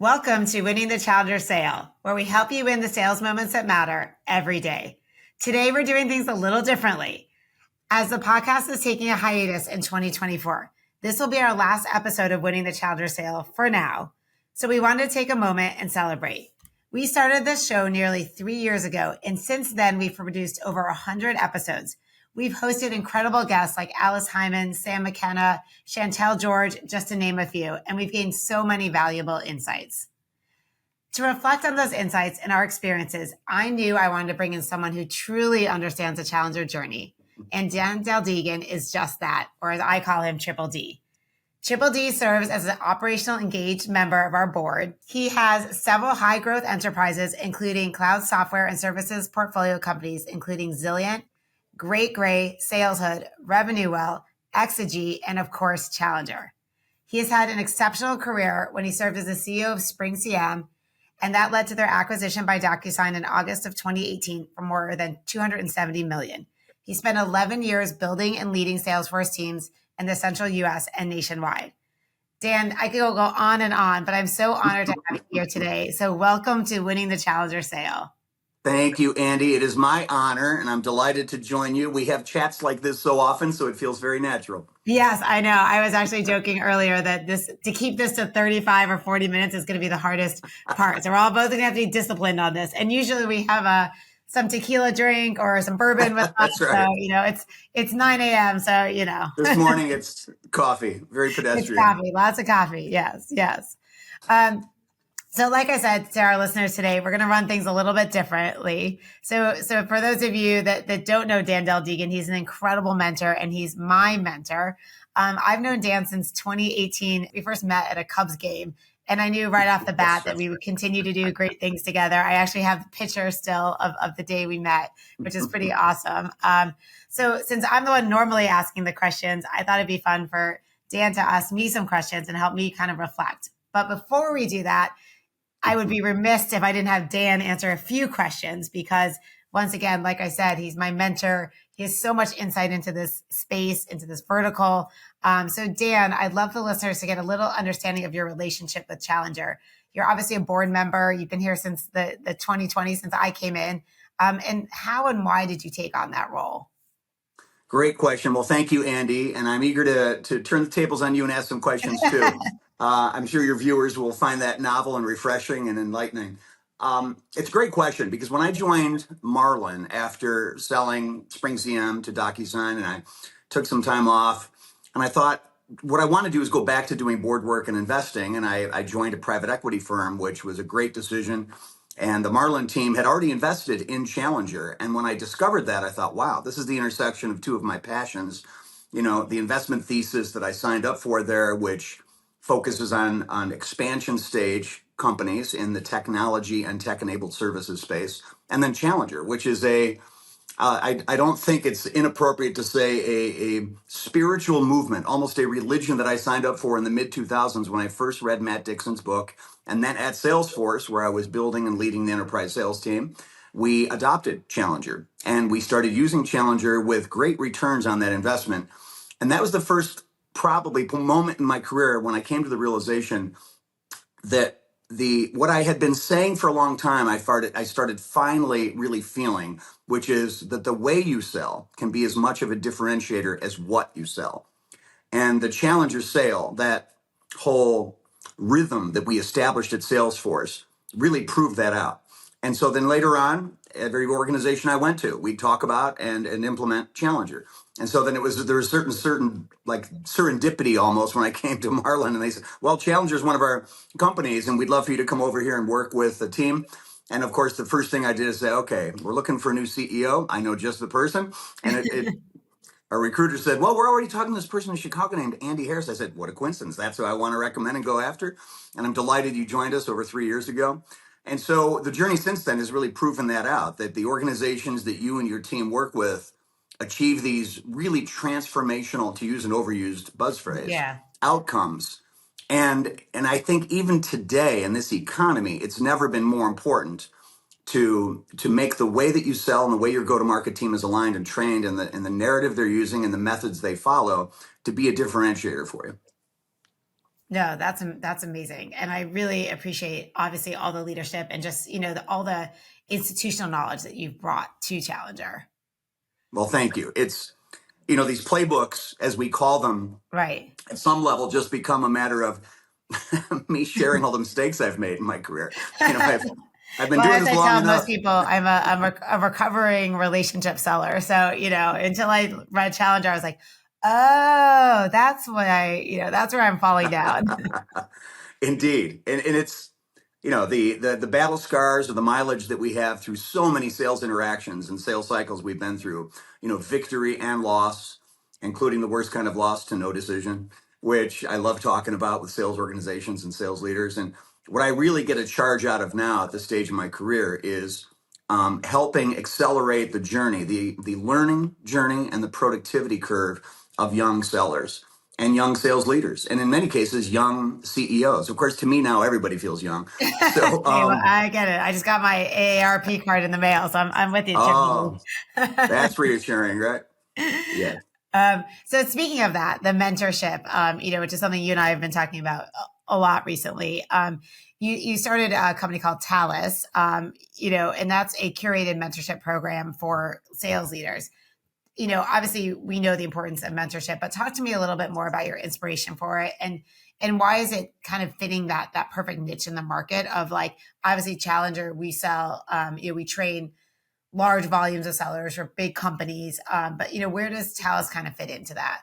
Welcome to Winning the Challenger Sale, where we help you win the sales moments that matter every day. Today, we're doing things a little differently. As the podcast is taking a hiatus in 2024, this will be our last episode of Winning the Challenger Sale for now. So we wanted to take a moment and celebrate. We started this show nearly 3 years ago, and since then, we've produced over 100 episodes. We've hosted incredible guests like Alice Hyman, Sam McKenna, Chantel George, just to name a few, and we've gained so many valuable insights. To reflect on those insights and our experiences, I knew I wanted to bring in someone who truly understands the Challenger journey. And Dan Dal Degan is just that, or as I call him, Triple D. Triple D serves as an operational engaged member of our board. He has several high growth enterprises, including cloud software and services portfolio companies, including Zilliant, Great Gray, Saleshood, RevenueWell, Exegy, and of course, Challenger. He has had an exceptional career when he served as the CEO of SpringCM, and that led to their acquisition by DocuSign in August of 2018 for more than $270 million. He spent 11 years building and leading Salesforce teams in the central US and nationwide. Dan, I could go on and on, but I'm so honored to have you here today. So welcome to Winning the Challenger Sale. Thank you, Andee. It is my honor, and I'm delighted to join you. We have chats like this so often, so it feels very natural. Yes, I know. I was actually joking earlier that to keep this to 35 or 40 minutes is going to be the hardest part. So we're all both going to have to be disciplined on this. And usually we have some tequila drink or some bourbon with us. That's right. So, it's 9 a.m. So, This morning it's coffee, very pedestrian. It's coffee, lots of coffee. Yes. So like I said to our listeners today, we're going to run things a little bit differently. So for those of you that don't know Dan Dal Degan, he's an incredible mentor and he's my mentor. I've known Dan since 2018. We first met at a Cubs game and I knew right off the bat that we would continue to do great things together. I actually have the picture still of the day we met, which is pretty awesome. So since I'm the one normally asking the questions, I thought it'd be fun for Dan to ask me some questions and help me kind of reflect. But before we do that, I would be remiss if I didn't have Dan answer a few questions because once again, like I said, he's my mentor. He has so much insight into this space, into this vertical. So Dan, I'd love the listeners to get a little understanding of your relationship with Challenger. You're obviously a board member. You've been here since the 2020, since I came in. And how and why did you take on that role? Great question. Well, thank you, Andee. And I'm eager to turn the tables on you and ask some questions too. I'm sure your viewers will find that novel and refreshing and enlightening. It's a great question because when I joined Marlin after selling SpringCM to DocuSign and I took some time off and I thought what I want to do is go back to doing board work and investing. And I joined a private equity firm, which was a great decision. And the Marlin team had already invested in Challenger. And when I discovered that, I thought, wow, this is the intersection of two of my passions. The investment thesis that I signed up for there, which focuses on expansion stage companies in the technology and tech-enabled services space. And then Challenger, which is I don't think it's inappropriate to say a spiritual movement, almost a religion that I signed up for in the mid-2000s when I first read Matt Dixon's book. And then at Salesforce, where I was building and leading the enterprise sales team, we adopted Challenger. And we started using Challenger with great returns on that investment. And that was the first probably moment in my career when I came to the realization that what I had been saying for a long time, I started finally really feeling, which is that the way you sell can be as much of a differentiator as what you sell. And the Challenger sale, that whole rhythm that we established at Salesforce, really proved that out. And so then later on, every organization I went to, we'd talk about and implement Challenger. And so then there was certain like serendipity almost when I came to Marlin and they said, well, Challenger is one of our companies and we'd love for you to come over here and work with the team. And of course, the first thing I did is say, okay, we're looking for a new CEO. I know just the person. And our recruiter said, well, we're already talking to this person in Chicago named Andee Harris. I said, what a coincidence. That's who I want to recommend and go after. And I'm delighted you joined us over 3 years ago. And so the journey since then has really proven that out, that the organizations that you and your team work with achieve these really transformational, to use an overused buzz phrase, outcomes. And I think even today in this economy, it's never been more important to make the way that you sell and the way your go-to-market team is aligned and trained and the narrative they're using and the methods they follow to be a differentiator for you. No, that's amazing. And I really appreciate obviously all the leadership and just, all the institutional knowledge that you've brought to Challenger. Well, thank you. It's, these playbooks, as we call them, Right. at some level just become a matter of me sharing all the mistakes I've made in my career. I've been Well, doing as this I long tell most enough. people, I'm a recovering relationship seller. So, until I read Challenger, I was like, oh, that's that's where I'm falling down. Indeed. And it's, the battle scars or the mileage that we have through so many sales interactions and sales cycles we've been through, victory and loss, including the worst kind of loss to no decision, which I love talking about with sales organizations and sales leaders. And what I really get a charge out of now at this stage of my career is helping accelerate the journey, the learning journey and the productivity curve of young sellers and young sales leaders, and in many cases, young CEOs. Of course, to me now, everybody feels young. So, Hey, well, I get it. I just got my AARP card in the mail, so I'm with you, oh, Tiffany. that's reassuring, right? Yeah. So speaking of that, the mentorship, which is something you and I have been talking about a lot recently. You started a company called Talus, and that's a curated mentorship program for sales leaders. Obviously we know the importance of mentorship, but talk to me a little bit more about your inspiration for it and why is it kind of fitting that perfect niche in the market of like, obviously Challenger, we sell, we train large volumes of sellers for big companies. But where does Talus kind of fit into that?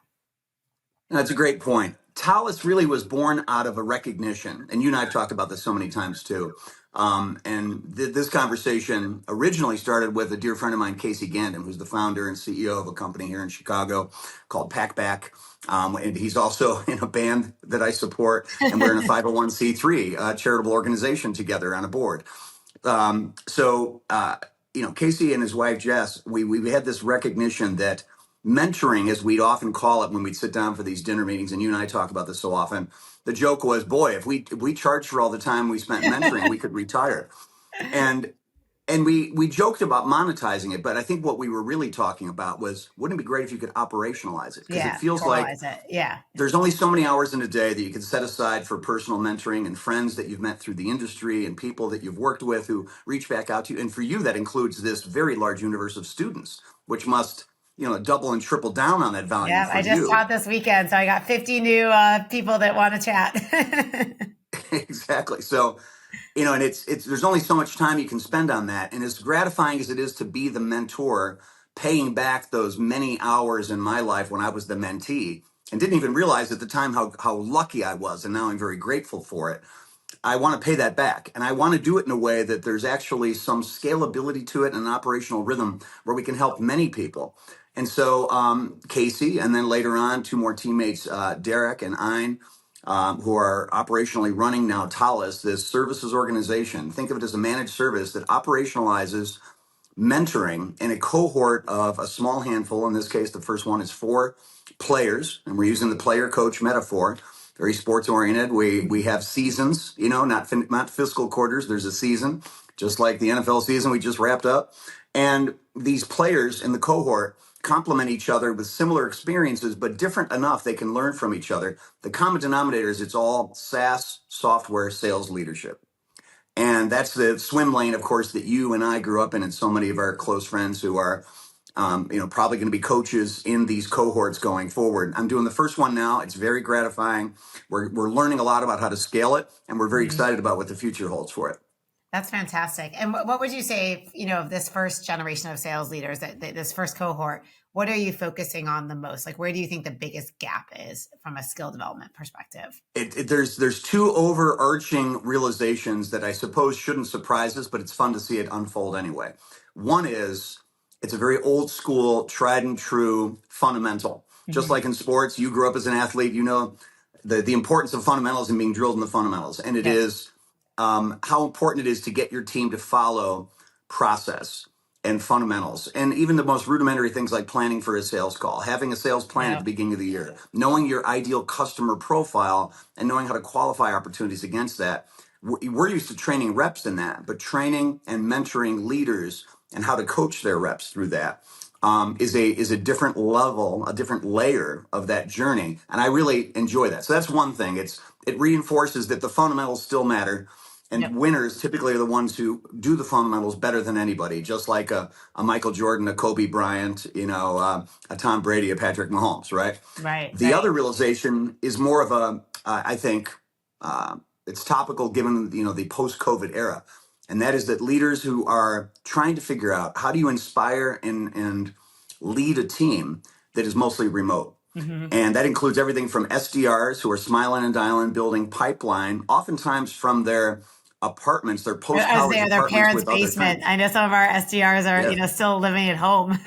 That's a great point. Talus really was born out of a recognition, and you and I have talked about this so many times too. This conversation originally started with a dear friend of mine, Casey Gandon, who's the founder and CEO of a company here in Chicago called Packback. And he's also in a band that I support, and we're in a 501c3 charitable organization together on a board. Casey and his wife Jess, we had this recognition that mentoring, as we'd often call it when we'd sit down for these dinner meetings, and you and I talk about this so often. The joke was, boy, if we charged for all the time we spent mentoring, we could retire. And we joked about monetizing it, but I think what we were really talking about was, wouldn't it be great if you could operationalize it? Because it Yeah, feels like formalize it. Yeah. there's only so many hours in a day that you can set aside for personal mentoring and friends that you've met through the industry and people that you've worked with who reach back out to you. And for you, that includes this very large universe of students, which must, double and triple down on that value Yeah. for I just you. taught this weekend, so I got 50 new people that want to chat. Exactly. So, and it's there's only so much time you can spend on that. And as gratifying as it is to be the mentor, paying back those many hours in my life when I was the mentee and didn't even realize at the time how lucky I was. And now I'm very grateful for it. I want to pay that back. And I want to do it in a way that there's actually some scalability to it and an operational rhythm where we can help many people. And so Casey, and then later on, two more teammates, Derek and Ein, who are operationally running now Talus, this services organization. Think of it as a managed service that operationalizes mentoring in a cohort of a small handful. In this case, the first one is 4 players, and we're using the player coach metaphor, very sports oriented. We have seasons, not fiscal quarters. There's a season, just like the NFL season we just wrapped up. And these players in the cohort complement each other with similar experiences, but different enough they can learn from each other. The common denominator is it's all SaaS software sales leadership. And that's the swim lane, of course, that you and I grew up in, and so many of our close friends who are, probably going to be coaches in these cohorts going forward. I'm doing the first one now. It's very gratifying. We're learning a lot about how to scale it, and we're very excited about what the future holds for it. That's fantastic. And what would you say, of this first generation of sales leaders, that this first cohort, what are you focusing on the most? Like, where do you think the biggest gap is from a skill development perspective? There's 2 overarching realizations that I suppose shouldn't surprise us, but it's fun to see it unfold anyway. One is it's a very old school, tried and true fundamental. Just like in sports, you grew up as an athlete, the importance of fundamentals and being drilled in the fundamentals. And it Yep. is how important it is to get your team to follow process and fundamentals, and even the most rudimentary things like planning for a sales call, having a sales plan at the Yep. beginning of the year, knowing your ideal customer profile and knowing how to qualify opportunities against that. We're used to training reps in that, but training and mentoring leaders and how to coach their reps through that. is a different level, a different layer of that journey, and I really enjoy that. So that's one thing. It reinforces that the fundamentals still matter, and Yep. winners typically are the ones who do the fundamentals better than anybody. Just like a Michael Jordan, a Kobe Bryant, a Tom Brady, a Patrick Mahomes, right? Right. The other realization is more of I think, it's topical given the post-COVID era, and that is that leaders who are trying to figure out how do you inspire and lead a team that is mostly remote. Mm-hmm. And that includes everything from SDRs who are smiling and dialing, building pipeline, oftentimes from their apartments, their As post-college they are their apartments parents' with other basement. friends. I know some of our SDRs are, Yeah. still living at home.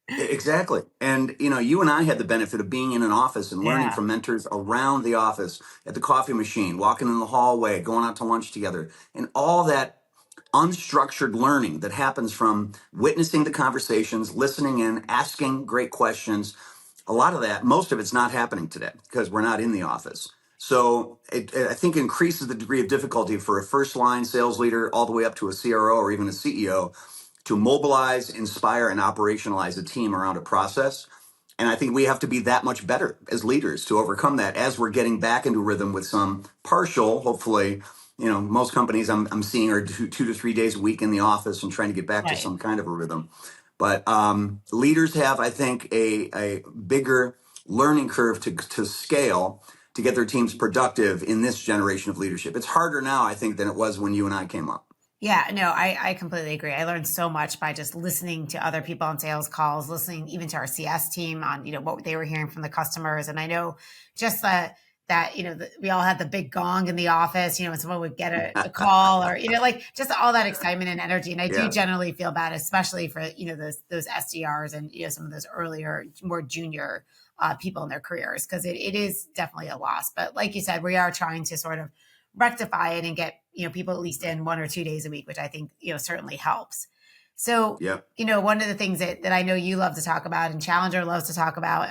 Exactly. And you and I had the benefit of being in an office and learning Yeah. from mentors around the office, at the coffee machine, walking in the hallway, going out to lunch together, and all that unstructured learning that happens from witnessing the conversations, listening in, asking great questions. A lot of that, most of it's not happening today because we're not in the office. So I think increases the degree of difficulty for a first line sales leader all the way up to a CRO or even a CEO to mobilize, inspire, and operationalize a team around a process. And I think we have to be that much better as leaders to overcome that as we're getting back into rhythm with some partial, hopefully, most companies I'm seeing are 2 to 3 days a week in the office and trying to get back to Right. some kind of a rhythm. But leaders have, I think, a bigger learning curve to scale to get their teams productive in this generation of leadership. It's harder now, I think, than it was when you and I came up. Yeah, no, I completely agree. I learned so much by just listening to other people on sales calls, listening even to our CS team on, what they were hearing from the customers. And I know just we all had the big gong in the office, when someone would get a call or, like just all that excitement and energy. And I do Yeah. generally feel bad, especially for, those SDRs and, some of those earlier, more junior people in their careers, because it is definitely a loss. But like you said, we are trying to sort of rectify it and get people at least in 1 or 2 days a week, which I think certainly helps. So Yep. One of the things that I know you love to talk about and Challenger loves to talk about,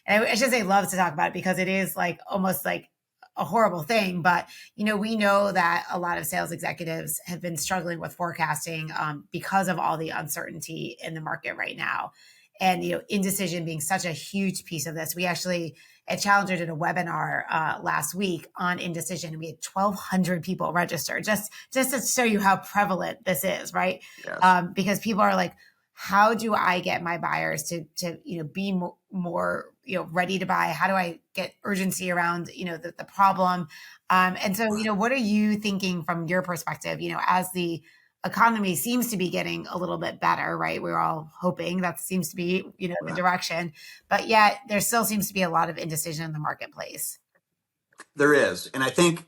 and I should say loves to talk about it because it is like almost like a horrible thing, but we know that a lot of sales executives have been struggling with forecasting because of all the uncertainty in the market right now, and indecision being such a huge piece of this. We actually at Challenger did a webinar last week on indecision. We had 1,200 people register just to show you how prevalent this is, right? Yes. Because people are like, how do I get my buyers to be more ready to buy? How do I get urgency around the problem? And so what are you thinking from your perspective? As the economy seems to be getting a little bit better, right? We're all hoping that seems to be, the direction, but yet there still seems to be a lot of indecision in the marketplace. There is. And I think,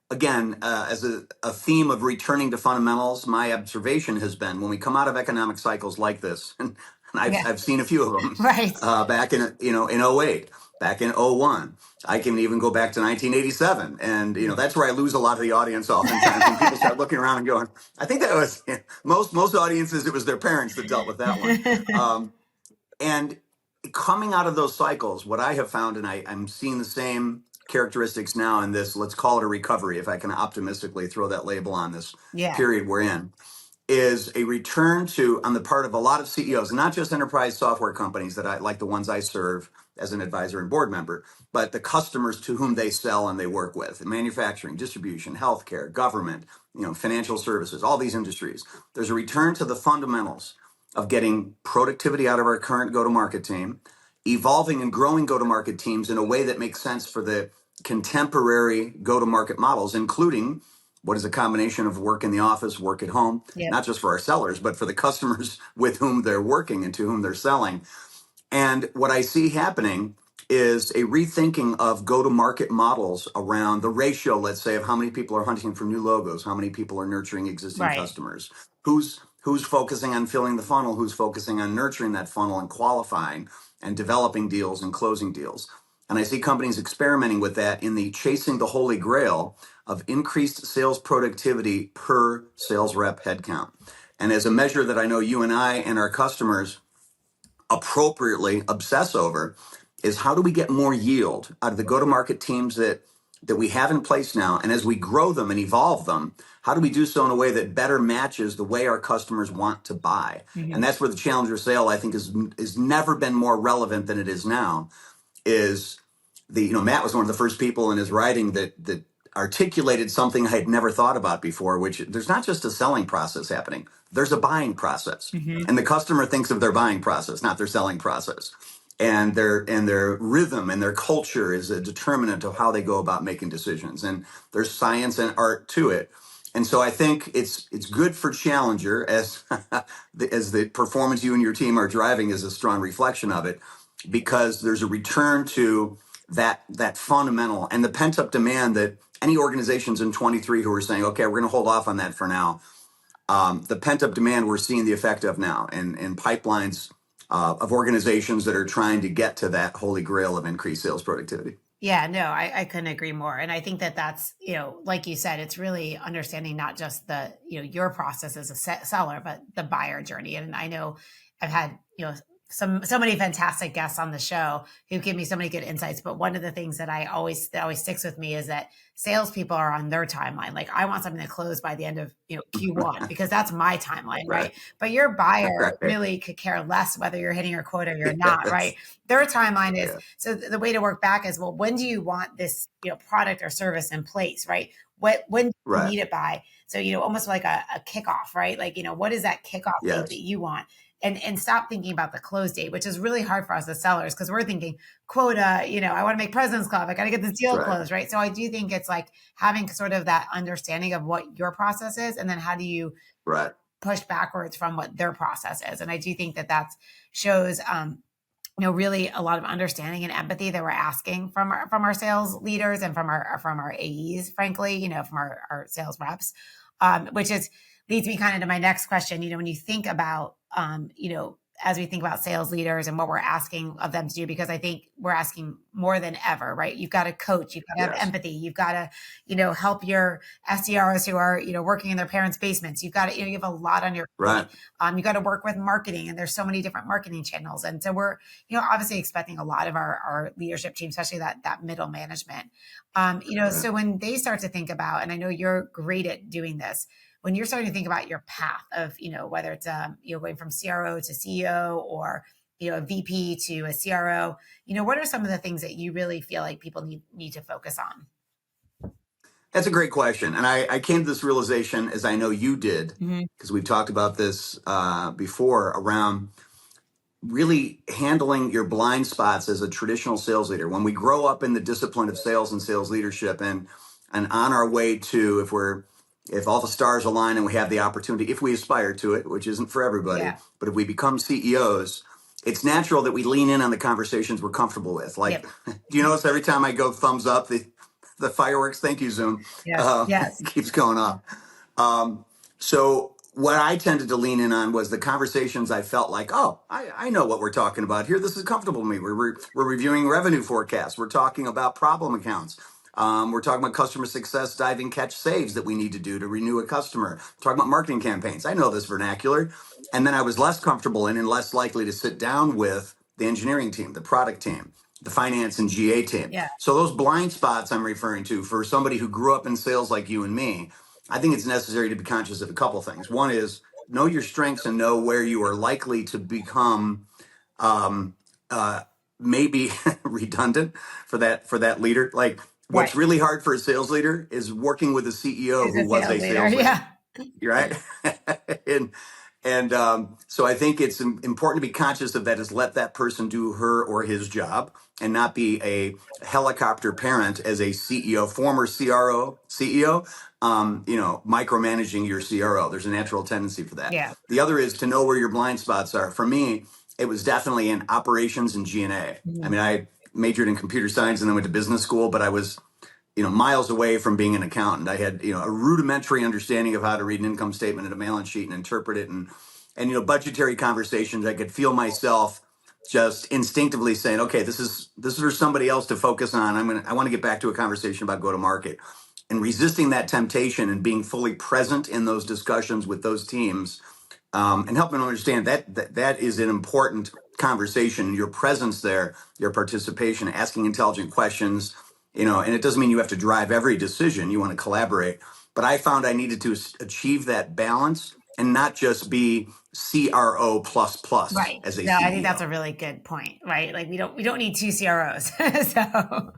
again, as a theme of returning to fundamentals, my observation has been when we come out of economic cycles like this, and Yeah. I've seen a few of them Right. back in 08, back in 01. I can even go back to 1987. And, that's where I lose a lot of the audience oftentimes when people start looking around and going, I think that was most audiences, it was their parents that dealt with that one. And coming out of those cycles, what I have found, and I'm seeing the same characteristics now in this, let's call it a recovery, if I can optimistically throw that label on this Yeah. period we're in, is a return to, on the part of a lot of CEOs, not just enterprise software companies that I like, the ones I serve as an advisor and board member, but the customers to whom they sell and they work with, manufacturing, distribution, healthcare, government, financial services, all these industries. There's a return to the fundamentals of getting productivity out of our current go-to-market team, evolving and growing go-to-market teams in a way that makes sense for the contemporary go-to-market models, including what is a combination of work in the office, work at home, Yep. not just for our sellers, but for the customers with whom they're working and to whom they're selling. And what I see happening is a rethinking of go-to-market models around the ratio, let's say, of how many people are hunting for new logos, how many people are nurturing existing Right. customers, who's focusing on filling the funnel, who's focusing on nurturing that funnel and qualifying and developing deals and closing deals. And I see companies experimenting with that in the chasing the holy grail of increased sales productivity per sales rep headcount. And as a measure that I know you and I and our customers appropriately obsess over is how do we get more yield out of the go-to-market teams that that we have in place now, and as we grow them and evolve them, how do we do so in a way that better matches the way our customers want to buy? And that's where the challenger sale, I think, is never been more relevant than it is now. Is Matt was one of the first people in his writing that articulated something I had never thought about before, which there's not just a selling process happening, there's a buying process. And the customer thinks of their buying process, not their selling process. And their rhythm and their culture is a determinant of how they go about making decisions. And there's science and art to it. And so I think it's good for Challenger, as as the performance you and your team are driving is a strong reflection of it, because there's a return to that fundamental and the pent up demand that any organizations in 23 who are saying, okay, we're going to hold off on that for now. The pent up demand we're seeing the effect of now, and pipelines of organizations that are trying to get to that holy grail of increased sales productivity. Yeah, no, I couldn't agree more. And I think that that's, like you said, it's really understanding not just the, your process as a seller, but the buyer journey. And I know I've had, so many fantastic guests on the show who give me so many good insights. But one of the things that always sticks with me is that salespeople are on their timeline. Like, I want something to close by the end of Q1 because that's my timeline, right? But your buyer really could care less whether you're hitting your quota or you're not, right? Their timeline is so the way to work back is, well, when do you want this product or service in place, right? When do you need it by? So almost like a kickoff, right? Like what is that kickoff date that you want? And stop thinking about the close date, which is really hard for us as sellers because we're thinking quota, I want to make President's Club. I got to get this deal closed, right? So I do think it's like having sort of that understanding of what your process is, and then how do you push backwards from what their process is. And I do think that shows, really a lot of understanding and empathy that we're asking from our sales leaders and from our AEs, frankly, from our sales reps, which leads me kind of to my next question. When you think about, as we think about sales leaders and what we're asking of them to do, because I think we're asking more than ever, right? You've got to coach, you've got to have empathy, you've got to, help your SDRs who are, working in their parents' basements. You've got to, you have a lot on your plate. You got to work with marketing, and there's so many different marketing channels. And so we're, obviously expecting a lot of our leadership team, especially that middle management. So when they start to think about, and I know you're great at doing this, when you're starting to think about your path of, whether it's, going from CRO to CEO or, a VP to a CRO, what are some of the things that you really feel like people need to focus on? That's a great question. And I came to this realization, as I know you did, because we've talked about this before, around really handling your blind spots as a traditional sales leader. When we grow up in the discipline of sales and sales leadership and on our way to, if all the stars align and we have the opportunity, if we aspire to it, which isn't for everybody, but if we become CEOs, it's natural that we lean in on the conversations we're comfortable with. Like, do you notice every time I go thumbs up, the fireworks, thank you, Zoom, keeps going off. So what I tended to lean in on was the conversations I felt like, oh, I know what we're talking about here. This is comfortable to me. We're reviewing revenue forecasts. We're talking about problem accounts. We're talking about customer success, diving catch saves that we need to do to renew a customer. We're talking about marketing campaigns. I know this vernacular. And then I was less comfortable in and less likely to sit down with the engineering team, the product team, the finance and GA team. So those blind spots I'm referring to, for somebody who grew up in sales like you and me, I think it's necessary to be conscious of a couple things. One is know your strengths and know where you are likely to become maybe redundant for that leader. Like, what's really hard for a sales leader is working with a CEO who was a sales leader. Right? So I think it's important to be conscious of that, is let that person do her or his job and not be a helicopter parent as a CEO, former CRO, CEO, micromanaging your CRO. There's a natural tendency for that. The other is to know where your blind spots are. For me, it was definitely in operations and G&A. I mean, I majored in computer science and then went to business school, but I was miles away from being an accountant. I had, a rudimentary understanding of how to read an income statement and a balance sheet and interpret it. And budgetary conversations, I could feel myself just instinctively saying, okay, this is for somebody else to focus on. I want to get back to a conversation about go to market, and resisting that temptation and being fully present in those discussions with those teams, and helping them understand that is an important conversation. Your presence there, your participation, asking intelligent questions, and it doesn't mean you have to drive every decision. You want to collaborate. But I found I needed to achieve that balance and not just be CRO plus plus Right. as a No, I think that's CEO. a really good point, right? Like we don't need two CROs. So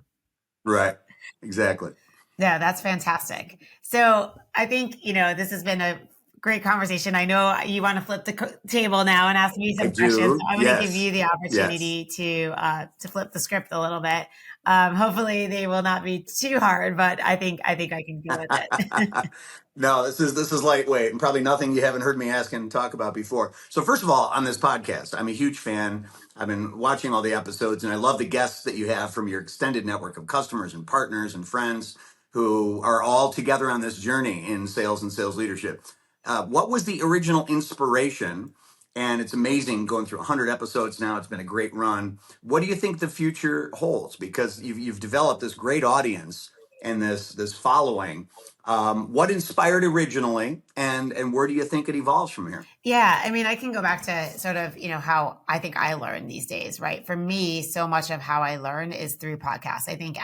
Right. Exactly. yeah, that's fantastic. So I think, this has been a great conversation. I know you want to flip the table now and ask me I some questions. So do. I'm going to give Yes. you the Yes. opportunity to flip the script a little bit. Hopefully they will not be too hard, but I think I can go with it. No, this is lightweight and probably nothing you haven't heard me ask and talk about before. So first of all, on this podcast, I'm a huge fan. I've been watching all the episodes and I love the guests that you have from your extended network of customers and partners and friends who are all together on this journey in sales and sales leadership. What was the original inspiration? And it's amazing going through 100 episodes now. It's been a great run. What do you think the future holds? Because you've developed this great audience and this following. What inspired originally, and where do you think it evolves from here? Yeah, I mean, I can go back to sort of, how I think I learn these days, right? For me, so much of how I learn is through podcasts. I think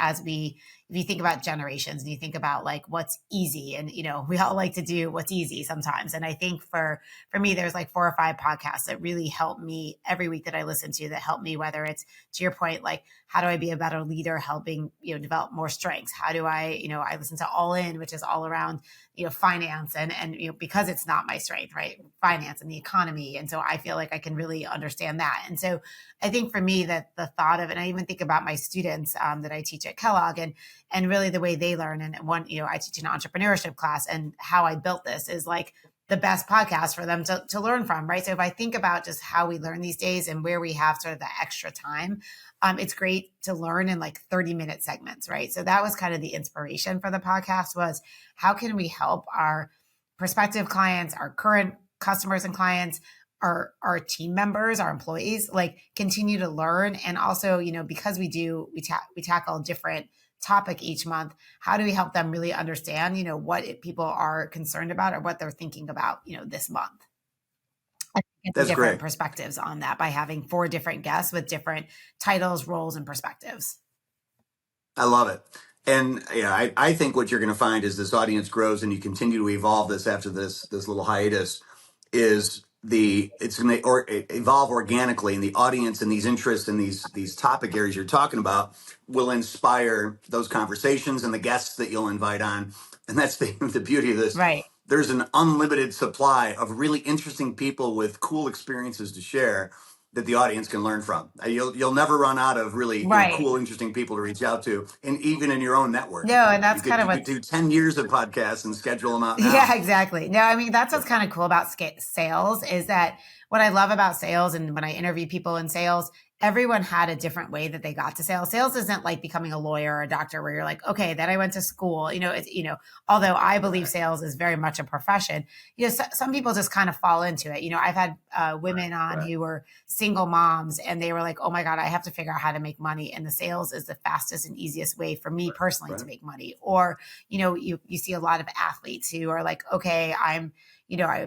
if you think about generations and you think about like what's easy, and we all like to do what's easy sometimes. And I think for me, there's like 4 or 5 podcasts that really help me every week that I listen to, that help me, whether it's to your point, like how do I be a better leader, helping develop more strengths? How do I listen to All In, which is all around finance, and because it's not my strength, right? Finance and the economy. And so I feel like I can really understand that. And so I think for me, that the thought of, and I even think about my students that I teach at Kellogg, and really the way they learn. And one, I teach an entrepreneurship class, and how I built this is like the best podcast for them to learn from, right? So if I think about just how we learn these days and where we have sort of the extra time, it's great to learn in like 30-minute segments, right? So that was kind of the inspiration for the podcast, was how can we help our prospective clients, our current customers and clients, our team members, our employees, like continue to learn. And also, because we tackle a different topic each month, how do we help them really understand, what people are concerned about or what they're thinking about, this month? I think it's That's different great. perspectives on that by having 4 different guests with different titles, roles, and perspectives. I love it. And yeah, I think what you're going to find is this audience grows and you continue to evolve this after this little hiatus is it's going to evolve organically, and the audience and these interests and these topic areas you're talking about will inspire those conversations and the guests that you'll invite on. And that's the beauty of this. Right. There's an unlimited supply of really interesting people with cool experiences to share that the audience can learn from. You'll never run out of really Right. cool, interesting people to reach out to, and even in your own network. No, and You that's could kind of you could what's do 10 years of podcasts and schedule them out Yeah, now. exactly. No, I mean, that's what's kind of cool about sales, is that what I love about sales, and when I interview people in sales, everyone had a different way that they got to sales. Sales isn't like becoming a lawyer or a doctor where you're like, okay, then I went to school. Although I believe Right. sales is very much a profession, some people just kind of fall into it. I've had women on Right. who were single moms, and they were like, oh my God, I have to figure out how to make money. And the sales is the fastest and easiest way for me personally to Right. make money. Or you see a lot of athletes who are like, okay, I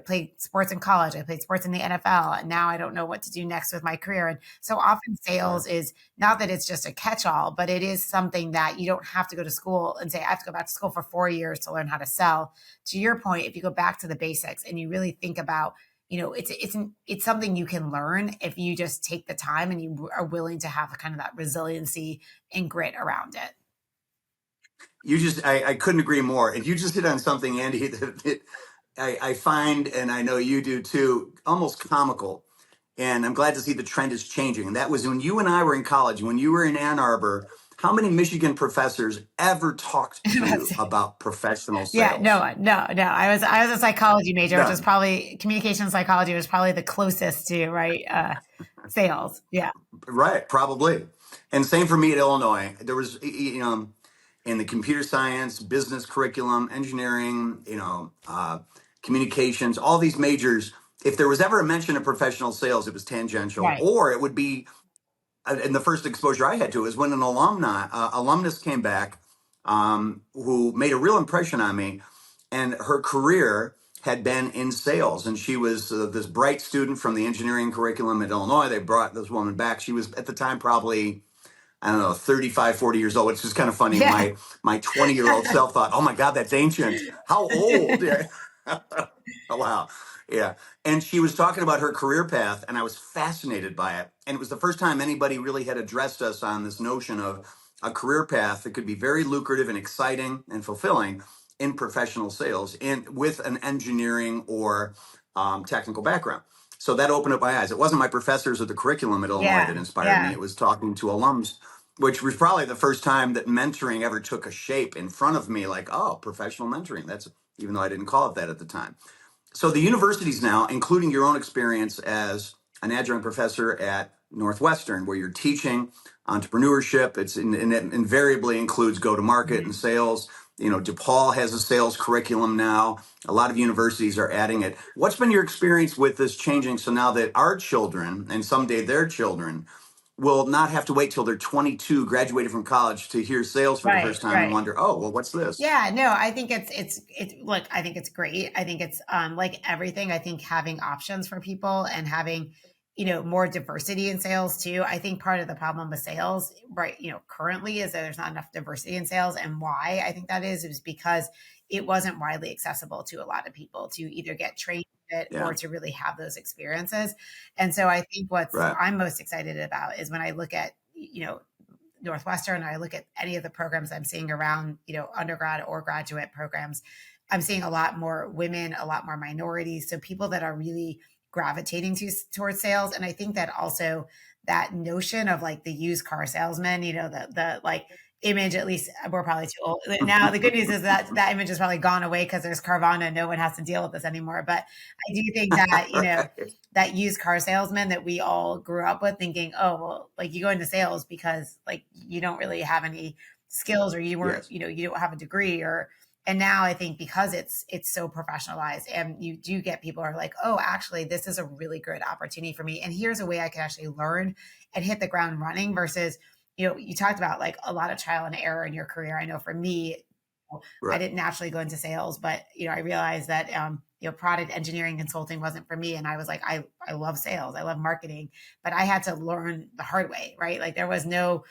played sports in college, I played sports in the NFL, and now I don't know what to do next with my career. And so often Right. sales is not that it's just a catch-all, but it is something that you don't have to go to school and say, I have to go back to school for 4 years to learn how to sell. To your point, if you go back to the basics and you really think about, it's something you can learn if you just take the time and you are willing to have kind of that resiliency and grit around it. I couldn't agree more. And you just hit on something, Andy, that I find, and I know you do too, almost comical. And I'm glad to see the trend is changing. And that was when you and I were in college, when you were in Ann Arbor. How many Michigan professors ever talked to you That's it. about professional Yeah, no, sales? no. I was a psychology major, which was None. probably communication psychology was probably the closest to right sales. Yeah, Right, probably. And same for me at Illinois. There was, in the computer science, business curriculum, engineering, communications, all these majors. If there was ever a mention of professional sales, it was tangential, right, or it would be. And the first exposure I had to it was when an alumnus came back, who made a real impression on me, and her career had been in sales, and she was this bright student from the engineering curriculum at Illinois. They brought this woman back. She was at the time probably I don't know, 35, 40 years old, which is kind of funny. Yeah. My 20-year-old self thought, oh my God, that's ancient. How old? Yeah. Oh, wow. Yeah. And she was talking about her career path, and I was fascinated by it. And it was the first time anybody really had addressed us on this notion of a career path that could be very lucrative and exciting and fulfilling in professional sales and with an engineering or technical background. So that opened up my eyes. It wasn't my professors or the curriculum at Illinois that Yeah. inspired me. Yeah. It was talking to alums, which was probably the first time that mentoring ever took a shape in front of me, like, oh, professional mentoring. That's, even though I didn't call it that at the time. So the universities now, including your own experience as an adjunct professor at Northwestern, where you're teaching entrepreneurship, and it invariably includes go-to-market and Mhm. sales. You know, DePaul has a sales curriculum now. A lot of universities are adding it. What's been your experience with this changing? So now that our children and someday their children will not have to wait till they're 22, graduated from college, to hear sales for the Right. first time and Right. wonder, oh, well, what's this? Yeah, no, I think it's look, I think it's great. I think it's like everything. I think having options for people and having, more diversity in sales too. I think part of the problem with sales, right, currently is that there's not enough diversity in sales. And why I think that is because it wasn't widely accessible to a lot of people to either get trained in it Yeah, or to really have those experiences. And so I think what's right. I'm most excited about is when I look at, Northwestern, I look at any of the programs I'm seeing around, undergrad or graduate programs, I'm seeing a lot more women, a lot more minorities. So people that are really gravitating towards sales. And I think that also that notion of like the used car salesman, the like image, at least we're probably too old. Now the good news is that that image has probably gone away because there's Carvana. No one has to deal with this anymore. But I do think that, Right. that used car salesman that we all grew up with thinking, oh, well, like you go into sales because like you don't really have any skills or you weren't, Yes. you don't have a degree and now I think because it's so professionalized and you do get people who are like, oh, actually, this is a really good opportunity for me. And here's a way I can actually learn and hit the ground running versus, you talked about like a lot of trial and error in your career. I know for me, I Right. didn't naturally go into sales, but I realized that product engineering consulting wasn't for me. And I was like, I love sales, I love marketing, but I had to learn the hard way, right? Like there was no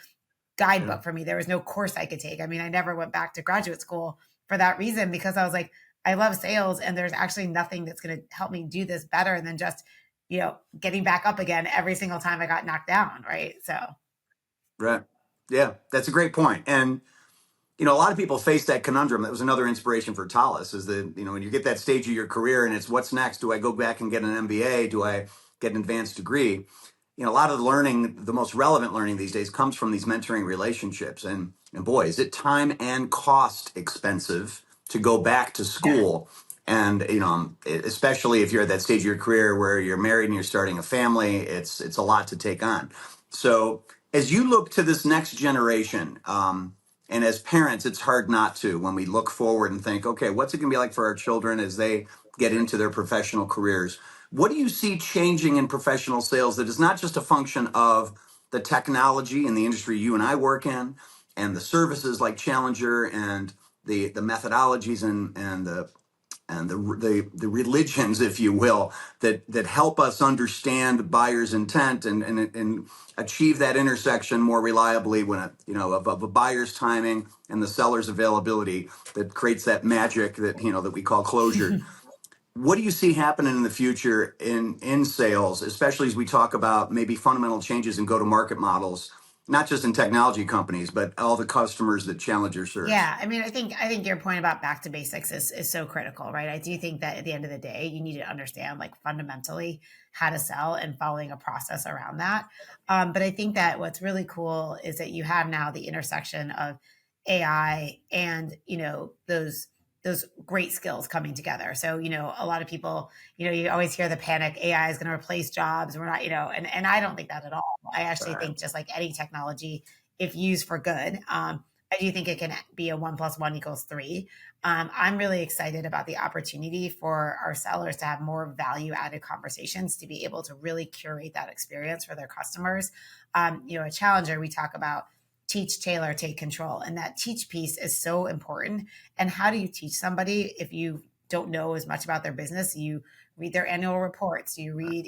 Yeah. guidebook for me. There was no course I could take. I mean, I never went back to graduate school for that reason because I was like, I love sales and there's actually nothing that's going to help me do this better than just, getting back up again every single time I got knocked down. Right. So Right. Yeah. That's a great point. And a lot of people face that conundrum. That was another inspiration for Talis is that, when you get that stage of your career and it's what's next? Do I go back and get an MBA? Do I get an advanced degree? A lot of the learning, the most relevant learning these days comes from these mentoring relationships. And boy, is it time and cost expensive to go back to yeah. school. And, especially if you're at that stage of your career where you're married and you're starting a family, it's a lot to take on. So as you look to this next generation, and as parents, it's hard not to when we look forward and think, okay, what's it going to be like for our children as they get into their professional careers? What do you see changing in professional sales that is not just a function of the technology and the industry you and I work in and the services like Challenger and the methodologies and the religions, if you will, that help us understand buyer's intent and achieve that intersection more reliably when of a buyer's timing and the seller's availability that creates that magic that we call closure. What do you see happening in the future in sales, especially as we talk about maybe fundamental changes in go-to-market models, not just in technology companies, but all the customers that Challenger serves? Yeah, I mean, I think your point about back to basics is so critical, right? I do think that at the end of the day, you need to understand like fundamentally how to sell and following a process around that. But I think that what's really cool is that you have now the intersection of AI and those great skills coming together. So a lot of people, you always hear the panic, AI is going to replace jobs. We're not, and I don't think that at all. I actually Right. think just like any technology, if used for good. I do think it can be a 1+1 = 3. I'm really excited about the opportunity for our sellers to have more value added conversations to be able to really curate that experience for their customers. A Challenger, we talk about teach, tailor, take control. And that teach piece is so important. And how do you teach somebody if you don't know as much about their business? You read their annual reports, you read,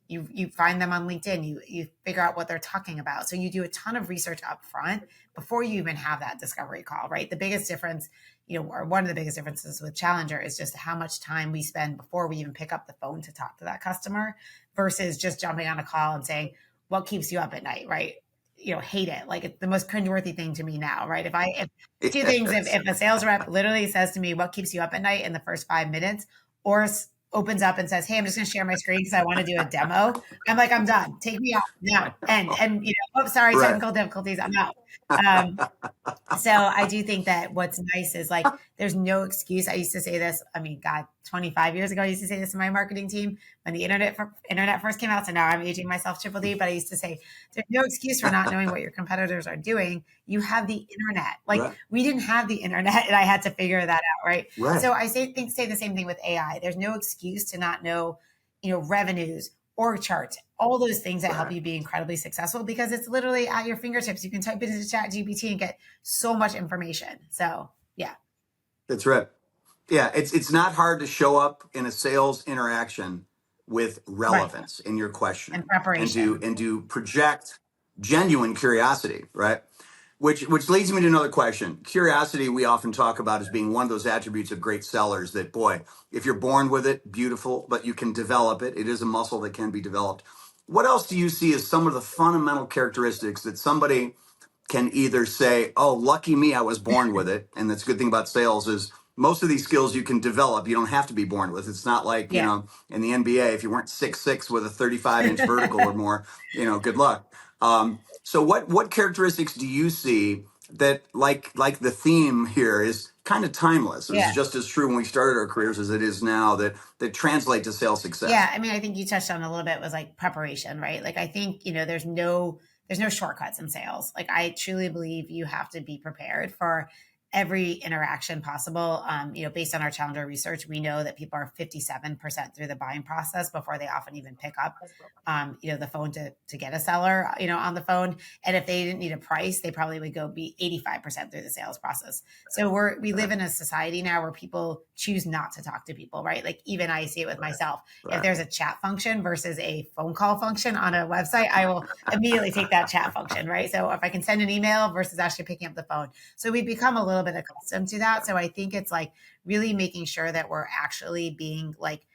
you find them on LinkedIn, you figure out what they're talking about. So you do a ton of research up front before you even have that discovery call, right? The biggest difference, or one of the biggest differences with Challenger is just how much time we spend before we even pick up the phone to talk to that customer versus just jumping on a call and saying, what keeps you up at night, right? Hate it. Like, it's the most cringeworthy thing to me now, right? If two things, if a sales rep literally says to me, what keeps you up at night in the first 5 minutes, or opens up and says, hey, I'm just going to share my screen because I want to do a demo, I'm like, I'm done. Take me out now. And sorry, Right. technical difficulties. I'm out. So I do think that what's nice is like, there's no excuse. I used to say this, I mean, God, 25 years ago, I used to say this to my marketing team when the internet first came out. So now I'm aging myself triple D, but I used to say, there's no excuse for not knowing what your competitors are doing. You have the internet. Like, Right. we didn't have the internet and I had to figure that out. Right. Right. So I say the same thing with AI. There's no excuse to not know, revenues, org charts, all those things that help you be incredibly successful because it's literally at your fingertips. You can type it into Chat GPT and get so much information. So yeah. That's right. Yeah, it's not hard to show up in a sales interaction with relevance in your questioning And preparation. and to project genuine curiosity, right? Which leads me to another question. Curiosity, we often talk about as being one of those attributes of great sellers that, boy, if you're born with it, beautiful, but you can develop it. It is a muscle that can be developed. What else do you see as some of the fundamental characteristics that somebody can either say, oh, lucky me, I was born with it. And that's a good thing about sales is most of these skills you can develop. You don't have to be born with. It's not like, Yeah. in the NBA, if you weren't 6'6" with a 35-inch vertical or more, good luck. So what characteristics do you see that like the theme here is kind of timeless? It was Yeah. just as true when we started our careers as it is now that translate to sales success. Yeah. I mean, I think you touched on a little bit was like preparation, right? Like, I think, there's no shortcuts in sales. Like, I truly believe you have to be prepared for every interaction possible. Based on our Challenger research, we know that people are 57% through the buying process before they often even pick up, the phone to get a seller, on the phone. And if they didn't need a price, they probably would go be 85% through the sales process. So we live in a society now where people choose not to talk to people, right? Like, even I see it with myself. If there's a chat function versus a phone call function on a website, I will immediately take that chat function, right? So if I can send an email versus actually picking up the phone. So we've become a little bit accustomed to that. So I think it's like really making sure that we're actually being like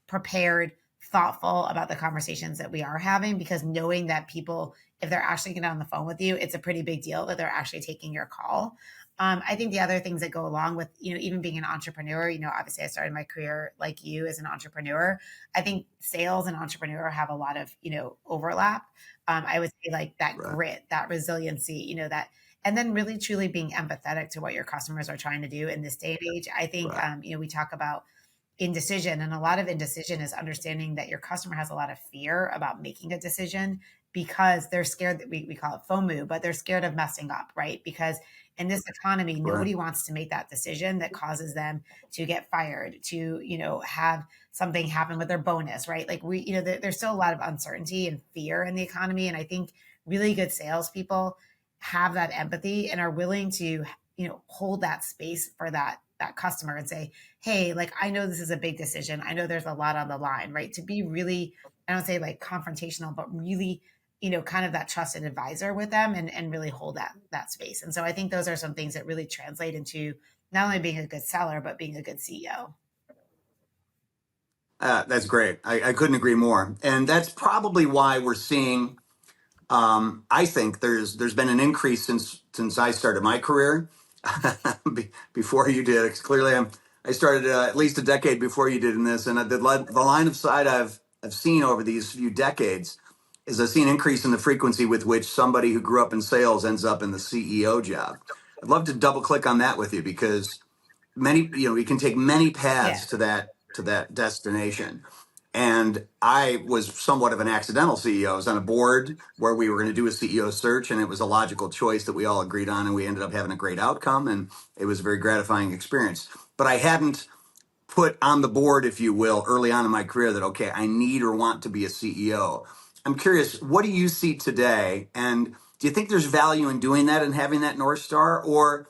prepared, thoughtful about the conversations that we are having, because knowing that people, if they're actually getting on the phone with you, it's a pretty big deal that they're actually taking your call. I think the other things that go along with, even being an entrepreneur, obviously I started my career like you as an entrepreneur. I think sales and entrepreneur have a lot of, overlap. I would say like that grit, that resiliency, and then really truly being empathetic to what your customers are trying to do in this day and age. I think, we talk about indecision, and a lot of indecision is understanding that your customer has a lot of fear about making a decision because they're scared that we call it FOMO, but they're scared of messing up, right? Because in this economy, nobody wants to make that decision that causes them to get fired, to, have something happen with their bonus, right? Like there's still a lot of uncertainty and fear in the economy. And I think really good salespeople have that empathy and are willing to, hold that space for that customer and say, hey, like, I know this is a big decision. I know there's a lot on the line, right? To be really, I don't say like confrontational, but really, kind of that trusted advisor with them and really hold that space. And so I think those are some things that really translate into not only being a good seller, but being a good CEO. That's great. I couldn't agree more. And that's probably why we're seeing, I think there's been an increase since I started my career. Before you did. Clearly, I started at least a decade before you did in this, and the line of sight I've seen over these few decades is I've seen an increase in the frequency with which somebody who grew up in sales ends up in the CEO job. I'd love to double click on that with you because we can take many paths to that destination. And I was somewhat of an accidental CEO. I was on a board where we were going to do a CEO search, and it was a logical choice that we all agreed on, and we ended up having a great outcome, and it was a very gratifying experience. But I hadn't put on the board, if you will, early on in my career that, okay, I need or want to be a CEO. I'm curious, what do you see today? And do you think there's value in doing that and having that North Star? Or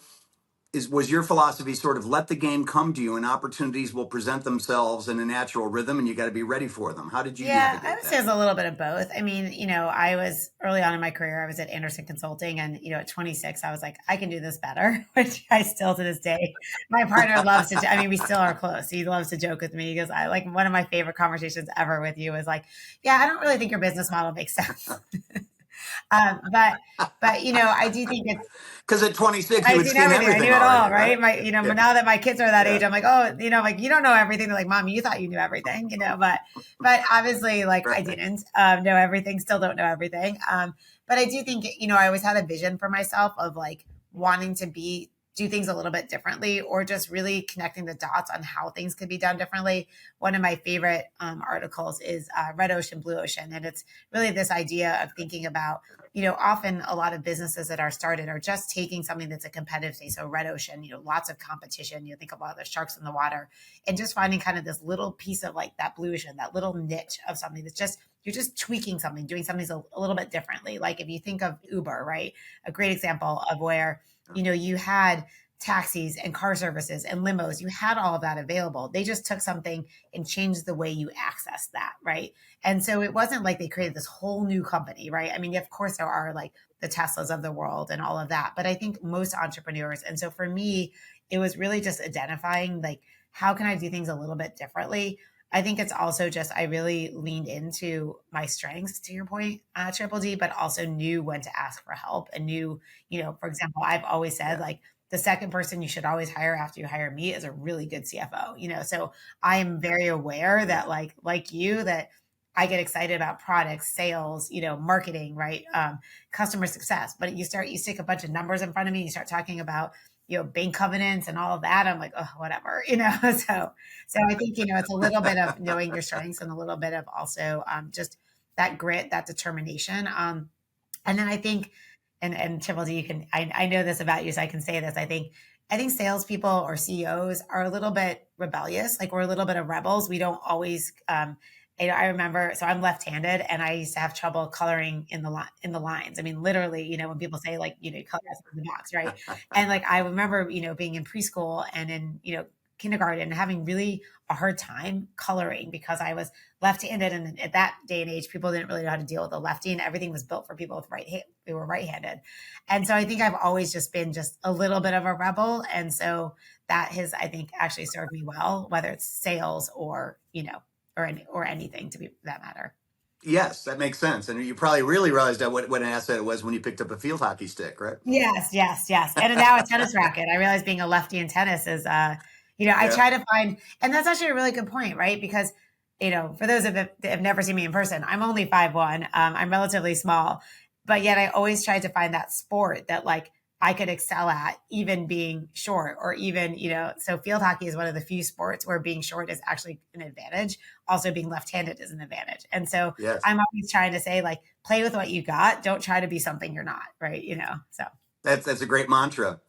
was your philosophy sort of let the game come to you and opportunities will present themselves in a natural rhythm and you got to be ready for them? How did you Yeah, I navigate would say that? it's a little bit of both. I mean, I was early on in my career, I was at Anderson Consulting, and, at 26, I was like, I can do this better, which I still to this day, my partner loves to, I mean, we still are close. He loves to joke with me because I like one of my favorite conversations ever with you is like, yeah, I don't really think your business model makes sense. But, I do think it's, Because at 26, you I've had seen seen everything. I everything knew it already, all, right? right? Yeah. Now that my kids are that age, Yeah. I'm like, oh, like you don't know everything. They're like, Mom, you thought you knew everything, but obviously, like I Right. didn't know everything. Still don't know everything. But I do think, I always had a vision for myself of like wanting to do things a little bit differently, or just really connecting the dots on how things could be done differently. One of my favorite articles is Red Ocean, Blue Ocean, and it's really this idea of thinking about often a lot of businesses that are started are just taking something that's a competitive space. So red ocean, lots of competition. You think about the sharks in the water and just finding kind of this little piece of like that blue ocean, that little niche of something that's just, you're just tweaking something, doing something a little bit differently. Like if you think of Uber, right? A great example of where, you had taxis and car services and limos, you had all of that available. They just took something and changed the way you access that, right? And so it wasn't like they created this whole new company, right? I mean, of course, there are like the Teslas of the world and all of that, but I think most entrepreneurs, and so for me, it was really just identifying like, how can I do things a little bit differently? I think it's also just, I really leaned into my strengths, to your point, Triple D, but also knew when to ask for help and knew, for example, I've always said Yeah. like, the second person you should always hire after you hire me is a really good CFO, so I am very aware Yeah. that like you, that I get excited about products, sales, marketing, right? Customer success. But you stick a bunch of numbers in front of me, you start talking about, bank covenants and all of that. I'm like, oh, whatever, So I think, it's a little bit of knowing your strengths and a little bit of also just that grit, that determination. And then I think, and Triple D, I know this about you, so I can say this. I think salespeople or CEOs are a little bit rebellious. Like we're a little bit of rebels. We don't always. I remember, so I'm left-handed, and I used to have trouble coloring in the lines. I mean, literally, when people say like, color us in the box, right? And like I remember, being in preschool and in kindergarten and having really a hard time coloring because I was left-handed, and at that day and age, people didn't really know how to deal with the lefty, and everything was built for people with right hand. We were right-handed, and so I think I've always just been just a little bit of a rebel, and so that has, I think, actually served me well, whether it's sales or or anything to be that matter. Yes, that makes sense. And you probably really realized that what an asset it was when you picked up a field hockey stick, right? Yes, yes, yes. And now a tennis racket. I realize being a lefty in tennis is, I Yeah. try to find, and that's actually a really good point, right? Because, for those that have never seen me in person, I'm only 5'1". I'm relatively small, but yet I always tried to find that sport that like I could excel at, even being short, or even, so field hockey is one of the few sports where being short is actually an advantage. Also being left-handed is an advantage. And so Yes. I'm always trying to say like, play with what you got. Don't try to be something you're not, right? So. That's a great mantra.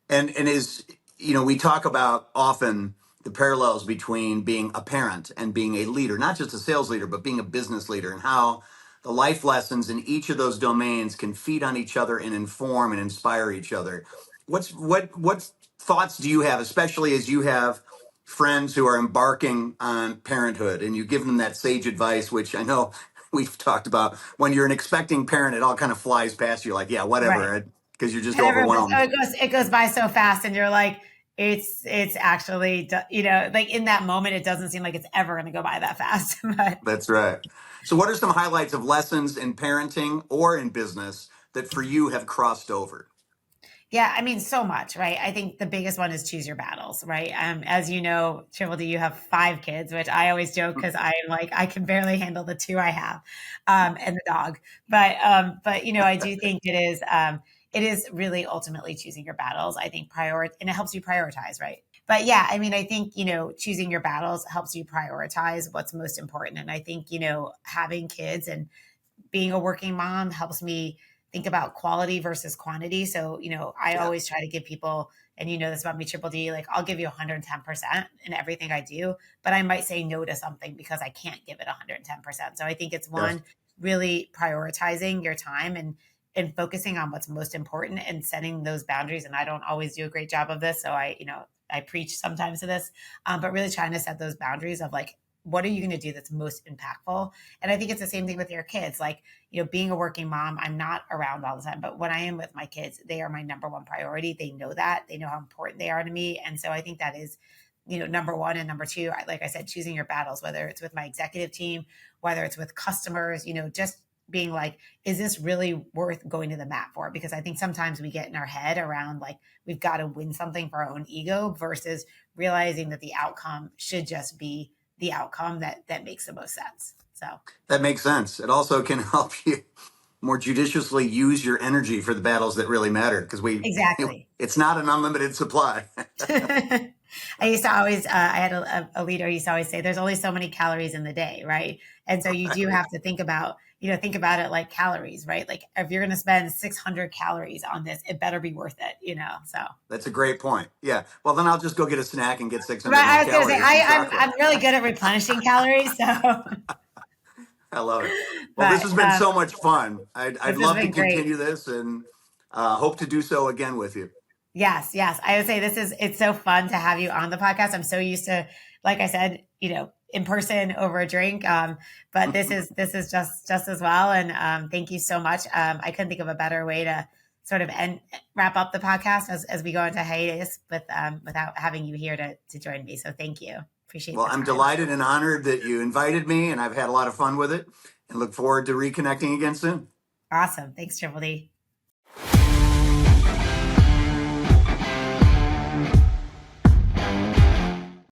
And is, we talk about often the parallels between being a parent and being a leader, not just a sales leader, but being a business leader, and how the life lessons in each of those domains can feed on each other and inform and inspire each other. What thoughts do you have, especially as you have friends who are embarking on parenthood and you give them that sage advice, which I know we've talked about. When you're an expecting parent, it all kind of flies past you like, yeah, Right. whatever, because you're just And everyone goes, oh, overwhelmed. it goes by so fast. And you're like, it's actually, like in that moment, it doesn't seem like it's ever going to go by that fast. But That's right. So, what are some highlights of lessons in parenting or in business that for you have crossed over? yeah, I mean, so much, right? I think the biggest one is choose your battles, right? As you know, Triple D, you have 5 kids, which I always joke because I'm like, I can barely handle the 2 I have, and the dog. But I do think it is really ultimately choosing your battles. I think and it helps you prioritize, right? But yeah, I mean, I think, choosing your battles helps you prioritize what's most important. And I think, having kids and being a working mom helps me think about quality versus quantity. So, I Yeah. always try to give people, and you know this about me, Triple D, like I'll give you 110% in everything I do, but I might say no to something because I can't give it 110%. So I think it's Yes. one, really prioritizing your time and focusing on what's most important and setting those boundaries. And I don't always do a great job of this. So I preach sometimes to this, but really trying to set those boundaries of like, what are you going to do that's most impactful? And I think it's the same thing with your kids. Like, being a working mom, I'm not around all the time, but when I am with my kids, they are my number one priority. They know that. They know how important they are to me. And so I think that is, number one. And number two, like I said, choosing your battles, whether it's with my executive team, whether it's with customers, just being like, is this really worth going to the mat for? Because I think sometimes we get in our head around like, we've got to win something for our own ego versus realizing that the outcome should just be the outcome that makes the most sense. So That makes sense. It also can help you more judiciously use your energy for the battles that really matter, because exactly. it's not an unlimited supply. I used to always, I had a leader who used to always say, there's only so many calories in the day, right? And so you do have to think about it like calories, right? Like if you're going to spend 600 calories on this, it better be worth it, so. That's a great point. Yeah. Well, then I'll just go get a snack and get 600 Right, more I was going to say, calories and chocolate. I'm really good at replenishing calories, so. I love it. Well, this has been so much fun. I'd this has love to been great. continue this, and hope to do so again with you. Yes. I would say it's so fun to have you on the podcast. I'm so used to, like I said, in person over a drink. But this is just as well. And thank you so much. I couldn't think of a better way to sort of wrap up the podcast as we go into hiatus without having you here to join me. So thank you. Appreciate Well, the I'm time. delighted and honored that you invited me, and I've had a lot of fun with it, and look forward to reconnecting again soon. Awesome. Thanks, Triple D.